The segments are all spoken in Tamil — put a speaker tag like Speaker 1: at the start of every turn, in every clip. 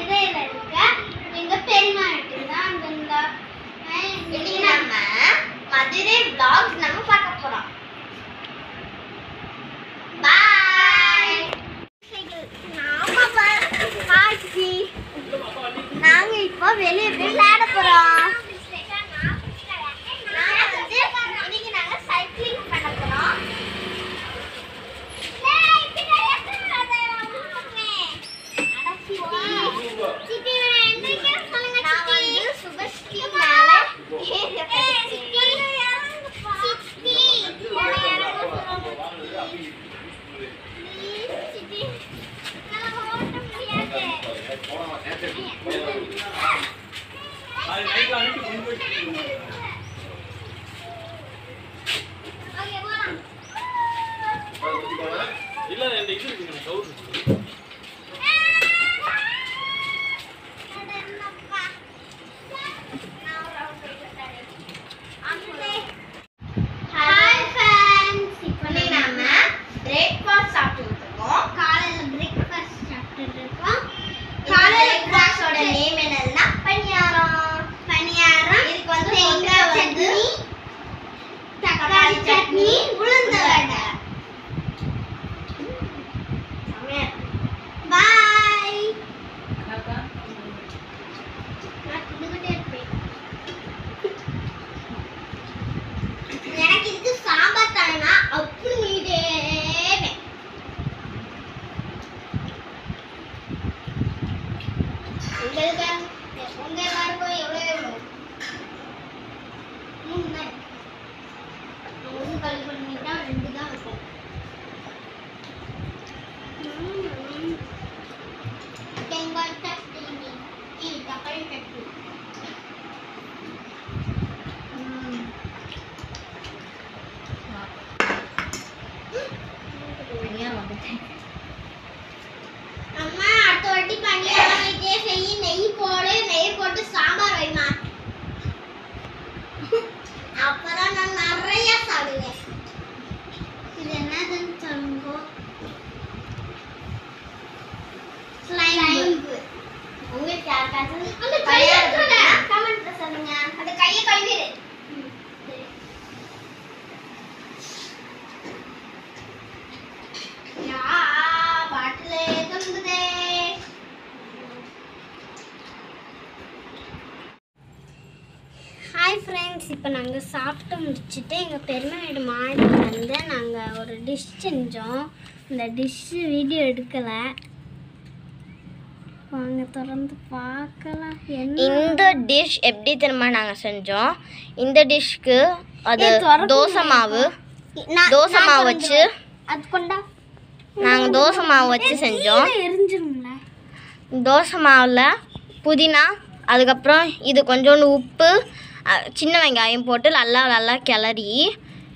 Speaker 1: மதுரையில இருக்க எங்க பெரியம்மா வீட்டுக்கு தான் வந்திருந்தோம். இன்னைக்கு நம்ம மதுரை vlogs நம்ம பார்க்க போறோம். பாய். நாங்க இப்போ வெளியே போய் விளையாட போறோம். இன்னைக்கு நாங்க சைக்கிளிங் பண்ண போறோம். அம்மா அடுத்த வாட்டி பணியாரம் வைக்கே செய்யி, நெய் போடு, நெய் போட்டு சாம்பார் வைமா, அப்பதான் நான் நிறைய சாப்பிடுவேன். இது என்னதுன்னு சொல்லுங்க. ஸ்லைம். உங்களுக்கு யாருக்காச்சும் அந்த கையை கமெண்ட்ல சொல்லுங்க. அந்த கையை கழுவிடு. ஹாய் ஃப்ரெண்ட்ஸ், இப்போ நாங்கள் சாப்பிட்டு முடிச்சுட்டு எங்கள் பெரியம்மா வீடு மாடியில் வந்து நாங்கள் ஒரு டிஷ் செஞ்சோம். இந்த டிஷ்ஷு வீடியோ எடுக்கலை, வாங்க திறந்து பார்க்கலாம்.
Speaker 2: இந்த டிஷ் எப்படி தெரியுமா நாங்கள் செஞ்சோம்? இந்த டிஷ்க்கு அது தோசை மாவு வச்சு
Speaker 1: அது கொண்டா
Speaker 2: நாங்கள் தோசை மாவு வச்சு செஞ்சோம்.
Speaker 1: எரிஞ்சிருங்களா?
Speaker 2: தோசை மாவில் புதினா, அதுக்கப்புறம் இது கொஞ்சோண்டு உப்பு, சின்ன வெங்காயம் போட்டு நல்லா கிளறி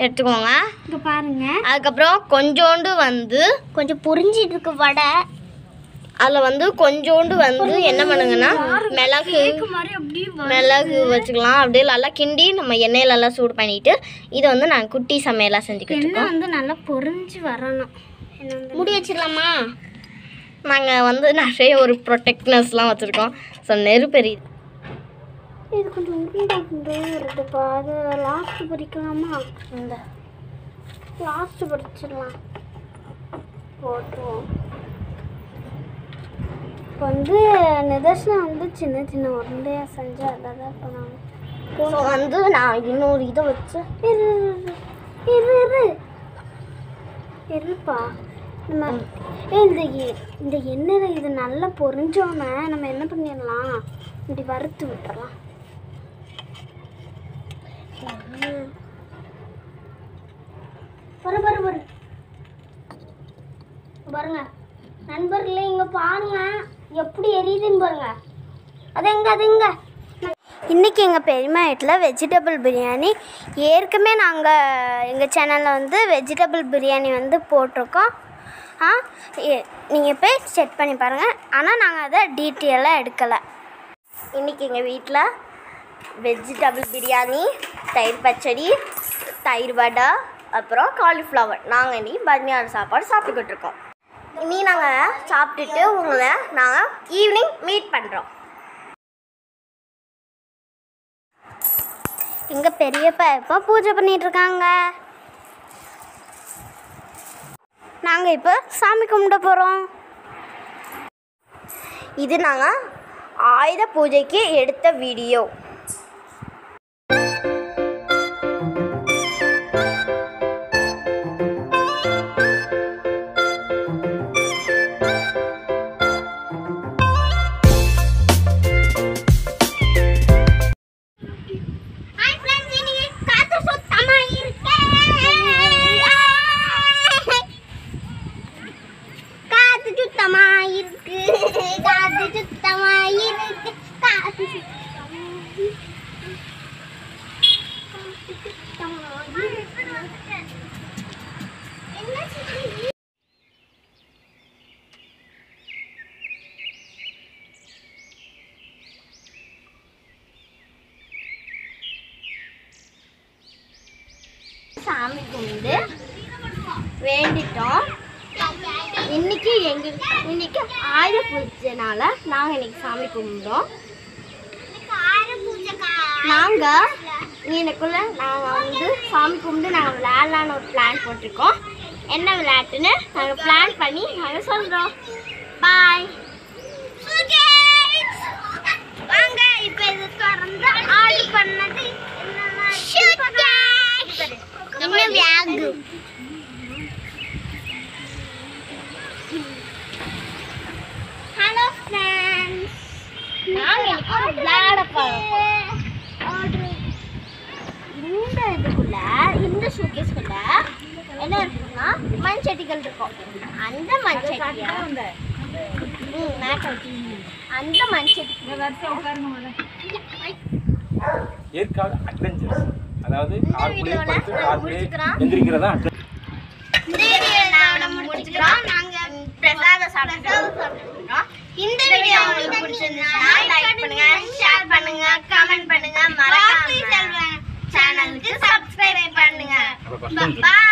Speaker 2: எடுத்துக்கோங்க.
Speaker 1: இங்கே பாருங்க.
Speaker 2: அதுக்கப்புறம் கொஞ்சோண்டு
Speaker 1: கொஞ்சம் புரிஞ்சிட்டு இருக்கு வடை.
Speaker 2: அதில் கொஞ்சோண்டு என்ன பண்ணுங்கன்னா மிளகு வச்சுக்கலாம். அப்படியே நல்லா கிண்டி நம்ம எண்ணெயில் நல்லா சூடு பண்ணிட்டு இதை நாங்கள் குட்டி சமையலாக செஞ்சுக்கிட்டு இருக்கோம்.
Speaker 1: நல்லா பொரிஞ்சு வரணும்.
Speaker 2: முடி வச்சிடலாமா? நாங்கள் நிறைய ஒரு ப்ரொடெக்ட்னஸ்லாம் வச்சுருக்கோம். ஸோ நெருப்பெரியுது.
Speaker 1: இது கொஞ்சம் உருண்டை வருதுப்பா. அது லாஸ்ட்டு பொரிக்கலாமா? இந்த லாஸ்ட்டு பொரிச்சிடலாம். போட்டுருவோம். இப்போ நிதர்ஷனா சின்ன சின்ன உருண்டையாக செஞ்சு அதை தான் இப்போ நாங்கள்
Speaker 2: நான் இன்னொரு இதை வச்சு
Speaker 1: இருப்பா. நம்ம இந்த எண்ணெயில் இது நல்லா பொரிஞ்சோன்னே நம்ம என்ன பண்ணிடலாம், இப்படி வறுத்து விட்டுறலாம். பாருங்க நண்பர்களே, இங்கே பாருங்க எப்படி எரியுதுன்னு பாருங்க. அதுங்க இன்றைக்கி எங்கள் பெரியம்மா வீட்டில் வெஜிடபிள் பிரியாணி. ஏற்கனவே நாங்கள் எங்கள் சேனலில் வெஜிடபிள் பிரியாணி போட்டிருக்கோம். நீங்கள் போய் செக் பண்ணி பாருங்கள். ஆனால் நாங்கள் அதை டீட்டெயிலாக எடுக்கலை.
Speaker 2: இன்றைக்கி எங்கள் வீட்டில் வெஜிடபிள் பிரியாணி, தயிர் பச்சடி, தயிர் வடை, அப்புறம் காலிஃப்ளவர். நாங்கள் இன்றைக்கி பர்மியார் சாப்பாடு சாப்பிட்டுக்கிட்டு இருக்கோம். இனி நாங்கள் சாப்பிட்டுட்டு உங்களை நாங்கள் ஈவினிங் மீட் பண்ணுறோம். எங்கள் பெரியப்பா இப்போ பூஜை பண்ணிகிட்ருக்காங்க. நாங்கள் இப்போ சாமி கும்பிட போகிறோம். இது நாங்கள் ஆயுத பூஜைக்கு எடுத்த வீடியோ. சாமி கும்பிட்டு வேண்டிட்டோம். இன்னைக்கு ஆயுத பூஜைனால நாங்கள் இன்னைக்கு சாமி கும்பிட்டோம். நாங்கள் இன்னைக்குள்ள நாங்கள் வந்து சாமி கும்பிட்டு நாங்கள் விளையாடலான்னு ஒரு பிளான் போட்டிருக்கோம். என்ன விளையாட்டுன்னு நாங்கள் பிளான் பண்ணி நாங்கள் சொல்கிறோம். பாய். வாங்க இப்போ இது திறந்து ஆர்டர் பண்ணது என்ன வியாகு. ஹலோ ஃப்ரெண்ட்ஸ், நாங்கள் விளையாட போகிறோம். இந்த ஷூகேஸ்குள்ள என்ன இருக்குன்னா மண் சட்டிகள் இருக்கும். அந்த மண் சட்டியை அந்த மண் சட்டி
Speaker 3: ஏற்காடு அட்வென்ச்சர்ஸ், அதாவது கார்குலே படுத்து கார்குலே எந்திரிக்கிறதா.
Speaker 1: இந்த வீடியோ நாம முடிச்சுக்கிறோம். நாங்க பிரசாதம் சாப்பிட்டுறோம். இந்த வீடியோ உங்களுக்கு பிடிச்சிருந்தா லைக் பண்ணுங்க, ஷேர் பண்ணுங்க, கமெண்ட் பண்ணுங்க, மறக்காம சேனலுக்கு சப்ஸ்கிரைப் பண்ணுங்க. பை.